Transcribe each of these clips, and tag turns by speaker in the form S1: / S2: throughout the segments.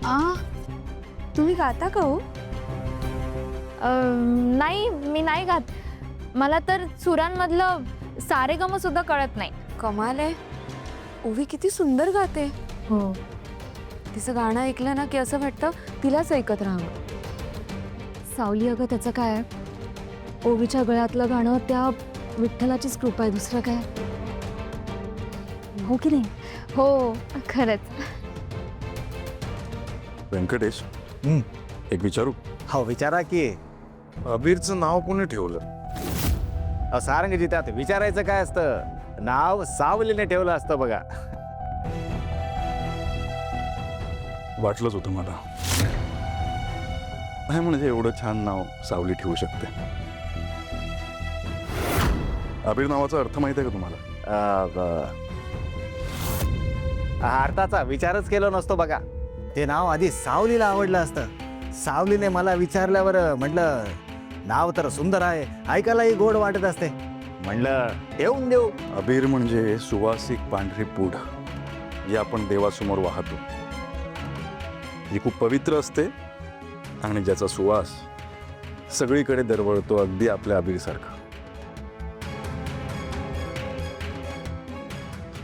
S1: आ तुम्ही गाता का हो?
S2: नाही, मी नाही गात. मला तर सुरांमधलं सारेगम सुद्धा कळत नाही.
S1: कमाल आहे. ओवी किती सुंदर गाते.
S2: हो.
S1: तिचं गाणं ऐकलं ना की असं वाटतं तिलाच ऐकत राहावं.
S2: सावली, अगं त्याचं काय? ओवीच्या गळ्यातलं गाणं त्या विठ्ठलाचीच कृपा आहे, दुसरं काय? हो की नाही? हो, खरंच.
S3: व्यंकटेश, एक विचारू?
S4: हो विचारा की.
S3: अबीरचं नाव कोणी ठेवलं?
S4: सारंगजी, त्यात विचारायचं काय असतं? नाव सावलीने ठेवलं असतं बघा.
S3: वाटलंच होतं मला. नाही म्हणजे एवढं छान नाव सावली ठेवू शकते. अबीर नावाचा अर्थ माहिती आहे का तुम्हाला?
S4: अर्थाचा विचारच केला नसतो बघा. ते नाव आधी सावलीला आवडलं असतं. सावलीने मला विचारल्यावर म्हटलं नाव तर सुंदर आहे, ऐकायलाही गोड वाटत असते, म्हणलं ठेवून देऊ.
S3: अबीर म्हणजे सुवासिक पांढरी पूड, जी आपण देवासमोर वाहतो, जी खूप पवित्र असते आणि ज्याचा सुवास सगळीकडे दरवळतो, अगदी आपल्या अबीरसारखा.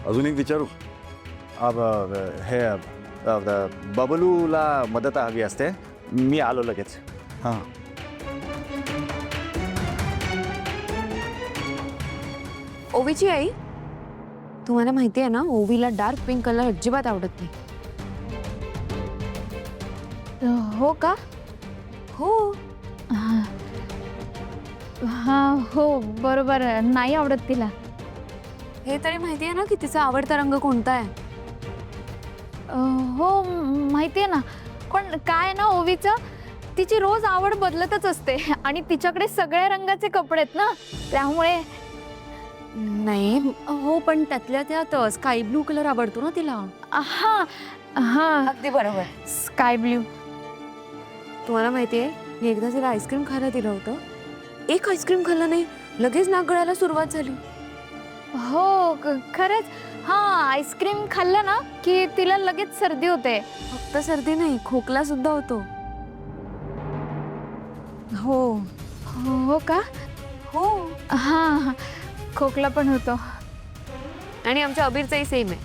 S3: अजून एक विचारू?
S4: हे बबलूला मदत हवी असते, मी आलो लगेच.
S3: हां.
S1: ओवीची आई, तुम्हाला माहिती आहे ना ओवीला डार्क पिंक कलर अजिबात आवडत नाही.
S2: हो का?
S1: हो.
S2: हां, हो, बरोबर. नाही आवडत तिला.
S1: हे तरी माहिती आहे ना की तिचा आवडता रंग कोणता आहे?
S2: हो, माहिती आहे ना. पण काय ना, ओवीचं तिची रोज आवड बदलतच असते आणि तिच्याकडे सगळ्या रंगाचे कपडे आहेत ना, त्यामुळे.
S1: नाही हो, पण त्यातल्या त्यात स्काय ब्लू कलर आवडतो ना तिला.
S2: हां हां,
S1: अगदी बरोबर.
S2: Sky blue.
S1: तुम्हाला माहिती आहे, मी एकदा तिला आईस्क्रीम खायला दिलं होतं. एक आईस्क्रीम खाल्लं नाही, लगेच नाक गळायला सुरुवात झाली.
S2: हो, खरंच. हां, आईस्क्रीम खाल्लं ना की तिला लगेच सर्दी होते.
S1: फक्त सर्दी नाही, खोकला सुद्धा होतो.
S2: हो. हो का?
S1: हो.
S2: हां, खोकला पण होतो.
S1: आणि आमच्या अबीरचाही सेम आहे.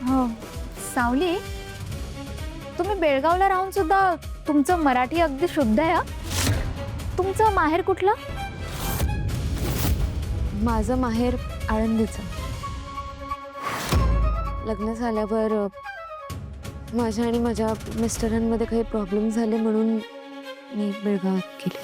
S2: हो. सावली, तुम्ही बेळगावला राहून सुद्धा तुमचं मराठी अगदी शुद्ध आहे. तुमचं माहेर कुठलं?
S1: माझं माहेर आळंदीचं. लग्न झाल्यावर माझ्या आणि माझ्या मिस्टरांमध्ये काही प्रॉब्लेम झाले म्हणून मी बेळगावात गेले.